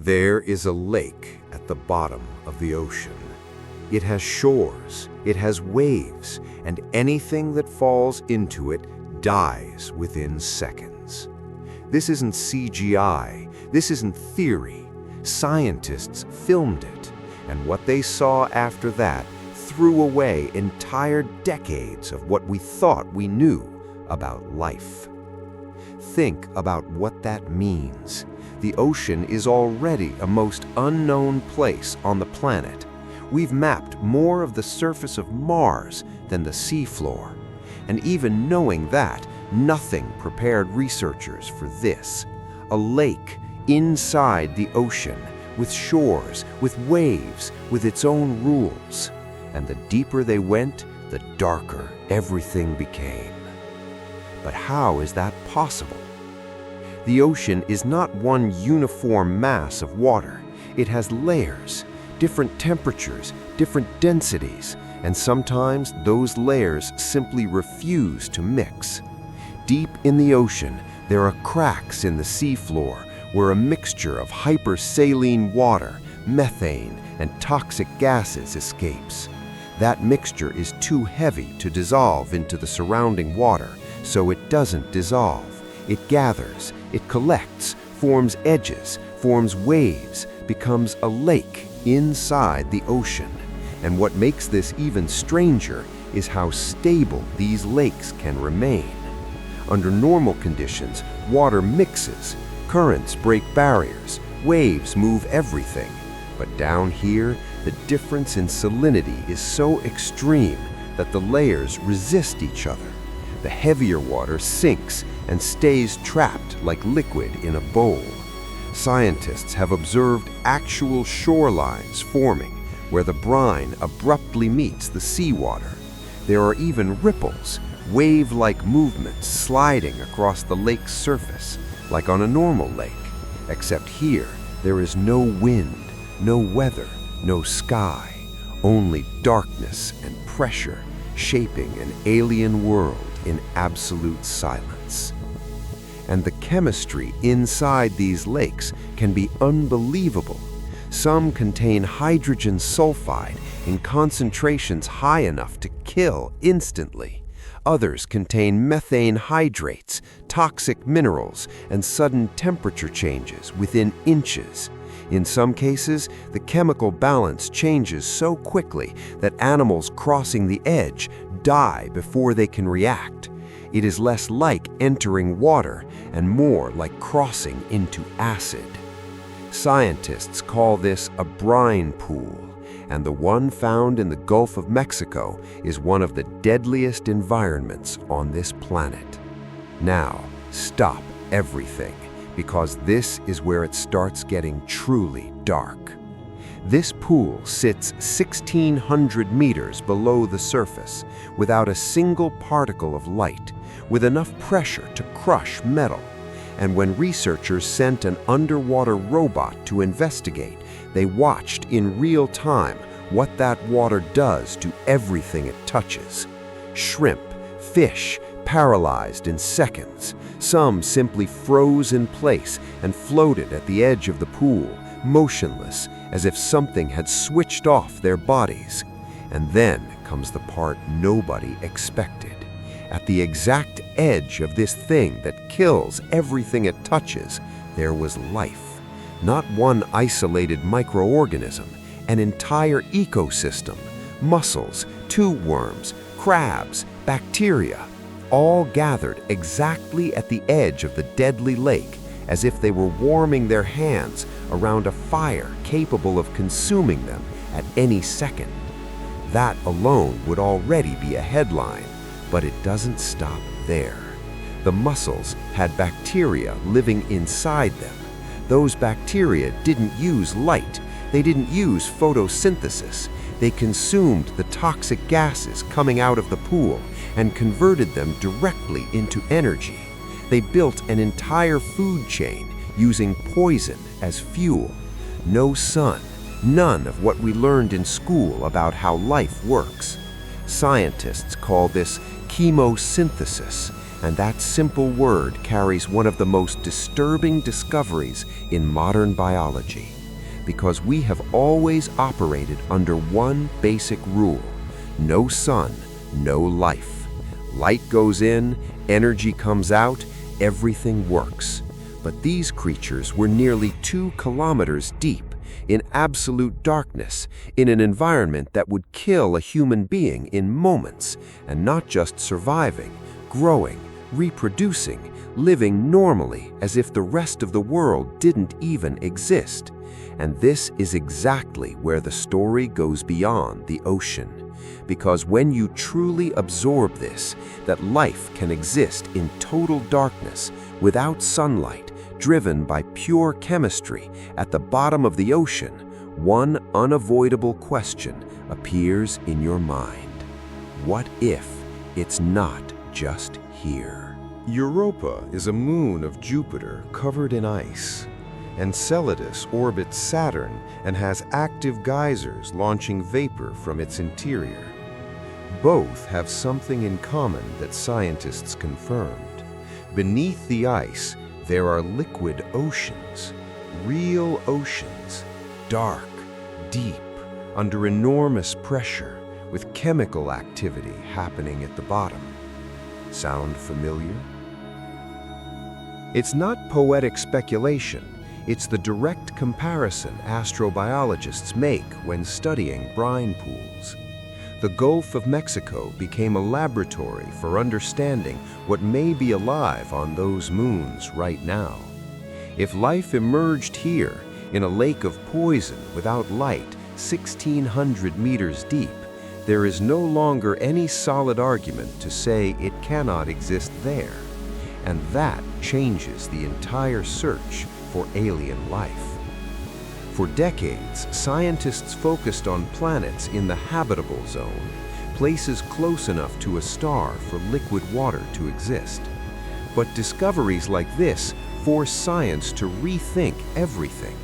There is a lake at the bottom of the ocean. It has shores, it has waves, and anything that falls into it dies within seconds. This isn't CGI, this isn't theory. Scientists filmed it, and what they saw after that threw away entire decades of what we thought we knew about life. Think about what that means. The ocean is already a most unknown place on the planet. We've mapped more of the surface of Mars than the seafloor. And even knowing that, nothing prepared researchers for this. A lake inside the ocean, with shores, with waves, with its own rules. And the deeper they went, the darker everything became. But how is that possible? The ocean is not one uniform mass of water. It has layers, different temperatures, different densities, and sometimes those layers simply refuse to mix. Deep in the ocean, there are cracks in the seafloor where a mixture of hypersaline water, methane, and toxic gases escapes. That mixture is too heavy to dissolve into the surrounding water, so it doesn't dissolve. It gathers, it collects, forms edges, forms waves, becomes a lake inside the ocean. And what makes this even stranger is how stable these lakes can remain. Under normal conditions, water mixes, currents break barriers, waves move everything. But down here, the difference in salinity is so extreme that the layers resist each other. The heavier water sinks and stays trapped like liquid in a bowl. Scientists have observed actual shorelines forming where the brine abruptly meets the seawater. There are even ripples, wave-like movements sliding across the lake's surface, like on a normal lake. Except here, there is no wind, no weather, no sky, only darkness and pressure shaping an alien world in absolute silence. And the chemistry inside these lakes can be unbelievable. Some contain hydrogen sulfide in concentrations high enough to kill instantly. Others contain methane hydrates, toxic minerals, and sudden temperature changes within inches. In some cases, the chemical balance changes so quickly that animals crossing the edge die before they can react. It is less like entering water and more like crossing into acid. Scientists call this a brine pool, and the one found in the Gulf of Mexico is one of the deadliest environments on this planet. Now, stop everything, because this is where it starts getting truly dark. This pool sits 1,600 meters below the surface, without a single particle of light, with enough pressure to crush metal. And when researchers sent an underwater robot to investigate, they watched in real time what that water does to everything it touches. Shrimp, fish, paralyzed in seconds. Some simply froze in place and floated at the edge of the pool, motionless, as if something had switched off their bodies. And then comes the part nobody expected. At the exact edge of this thing that kills everything it touches, there was life. Not one isolated microorganism, an entire ecosystem. Mussels, tube worms, crabs, bacteria, all gathered exactly at the edge of the deadly lake, as if they were warming their hands around a fire capable of consuming them at any second. That alone would already be a headline, but it doesn't stop there. The mussels had bacteria living inside them. Those bacteria didn't use light. They didn't use photosynthesis. They consumed the toxic gases coming out of the pool and converted them directly into energy. They built an entire food chain using poison as fuel. No sun, none of what we learned in school about how life works. Scientists call this chemosynthesis, and that simple word carries one of the most disturbing discoveries in modern biology. because we have always operated under one basic rule: no sun, no life. Light goes in, energy comes out, everything works. But these creatures were nearly 2 kilometers deep, in absolute darkness, in an environment that would kill a human being in moments, and not just surviving, growing, reproducing, living normally as if the rest of the world didn't even exist. And this is exactly where the story goes beyond the ocean. Because when you truly absorb this, that life can exist in total darkness, without sunlight, driven by pure chemistry at the bottom of the ocean, one unavoidable question appears in your mind. What if it's not just here? Europa is a moon of Jupiter covered in ice. Enceladus orbits Saturn and has active geysers launching vapor from its interior. Both have something in common that scientists confirmed. Beneath the ice, there are liquid oceans, real oceans, dark, deep, under enormous pressure, with chemical activity happening at the bottom. Sound familiar? It's not poetic speculation. It's the direct comparison astrobiologists make when studying brine pools. The Gulf of Mexico became a laboratory for understanding what may be alive on those moons right now. If life emerged here, in a lake of poison without light, 1,600 meters deep, there is no longer any solid argument to say it cannot exist there. And that changes the entire search for alien life. For decades, scientists focused on planets in the habitable zone, places close enough to a star for liquid water to exist. But discoveries like this force science to rethink everything.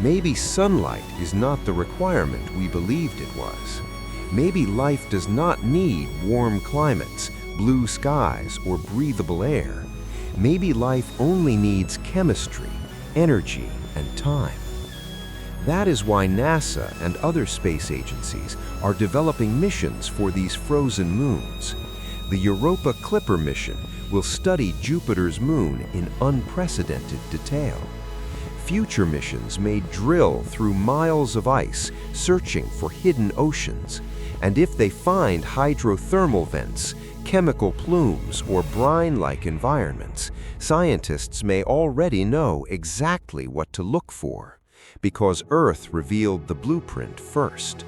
Maybe sunlight is not the requirement we believed it was. Maybe life does not need warm climates, blue skies, or breathable air. Maybe life only needs chemistry, energy, and time. That is why NASA and other space agencies are developing missions for these frozen moons. The Europa Clipper mission will study Jupiter's moon in unprecedented detail. Future missions may drill through miles of ice, searching for hidden oceans. And if they find hydrothermal vents, chemical plumes, or brine-like environments, scientists may already know exactly what to look for, because Earth revealed the blueprint first.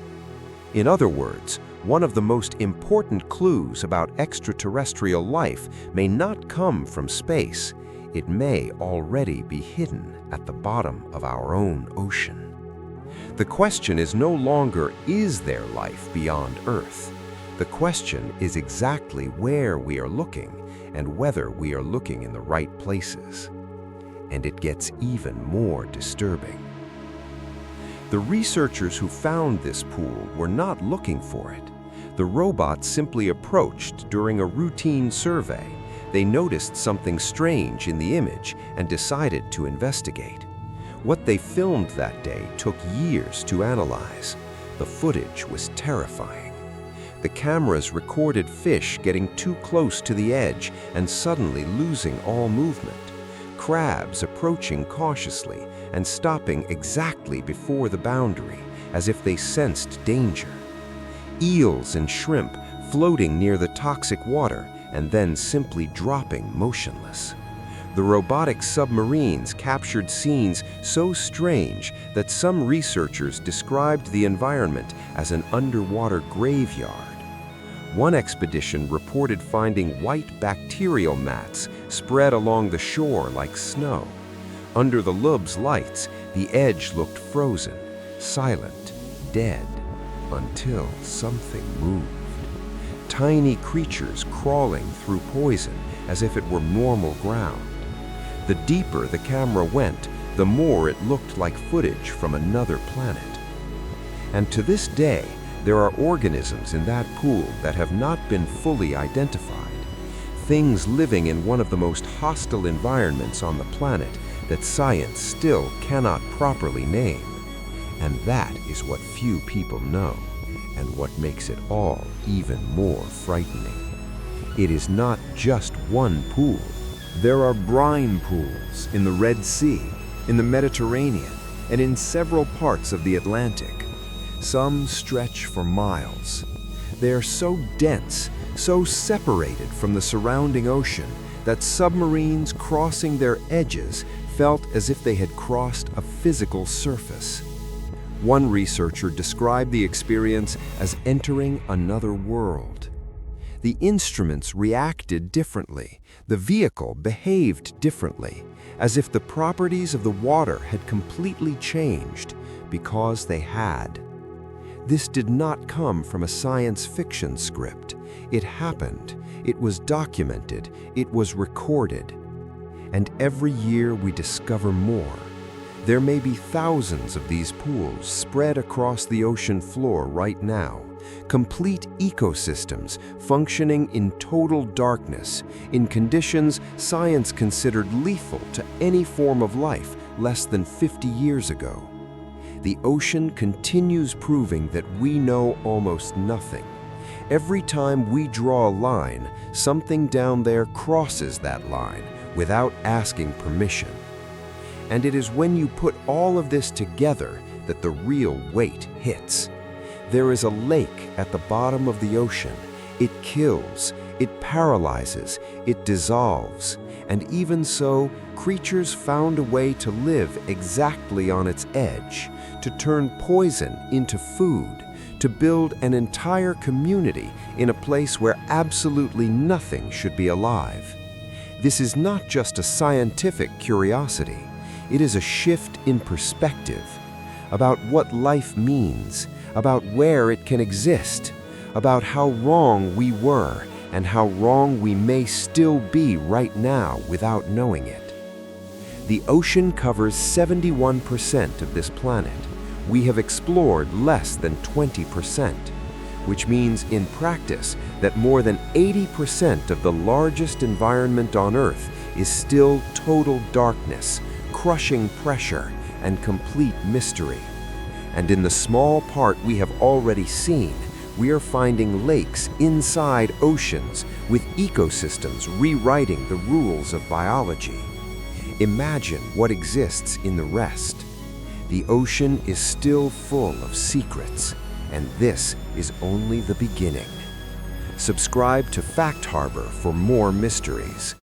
In other words, one of the most important clues about extraterrestrial life may not come from space. It may already be hidden at the bottom of our own ocean. The question is no longer, is there life beyond Earth? The question is exactly where we are looking and whether we are looking in the right places. And it gets even more disturbing. The researchers who found this pool were not looking for it. The robots simply approached during a routine survey. They noticed something strange in the image and decided to investigate. What they filmed that day took years to analyze. The footage was terrifying. The cameras recorded fish getting too close to the edge and suddenly losing all movement. Crabs approaching cautiously and stopping exactly before the boundary, as if they sensed danger. Eels and shrimp floating near the toxic water and then simply dropping motionless. The robotic submarines captured scenes so strange that some researchers described the environment as an underwater graveyard. One expedition reported finding white bacterial mats spread along the shore like snow. Under the LUB's lights, the edge looked frozen, silent, dead, until something moved. Tiny creatures crawling through poison as if it were normal ground. The deeper the camera went, the more it looked like footage from another planet. And to this day, there are organisms in that pool that have not been fully identified. Things living in one of the most hostile environments on the planet that science still cannot properly name. And that is what few people know, and what makes it all even more frightening. It is not just one pool. There are brine pools in the Red Sea, in the Mediterranean, and in several parts of the Atlantic. Some stretch for miles. They are so dense, so separated from the surrounding ocean, that submarines crossing their edges felt as if they had crossed a physical surface. One researcher described the experience as entering another world. The instruments reacted differently, the vehicle behaved differently, as if the properties of the water had completely changed, because they had. This did not come from a science fiction script. It happened, it was documented, it was recorded. And every year we discover more. There may be thousands of these pools spread across the ocean floor right now, complete ecosystems functioning in total darkness, in conditions science considered lethal to any form of life less than 50 years ago. The ocean continues proving that we know almost nothing. Every time we draw a line, something down there crosses that line without asking permission. And it is when you put all of this together that the real weight hits. There is a lake at the bottom of the ocean. It kills, it paralyzes, it dissolves. And even so, creatures found a way to live exactly on its edge, to turn poison into food, to build an entire community in a place where absolutely nothing should be alive. This is not just a scientific curiosity. It is a shift in perspective about what life means, about where it can exist, about how wrong we were and how wrong we may still be right now without knowing it. The ocean covers 71% of this planet. We have explored less than 20%, which means in practice that more than 80% of the largest environment on Earth is still total darkness, crushing pressure, and complete mystery. And in the small part we have already seen, we are finding lakes inside oceans with ecosystems rewriting the rules of biology. Imagine what exists in the rest. The ocean is still full of secrets, and this is only the beginning. Subscribe to Fact Harbor for more mysteries.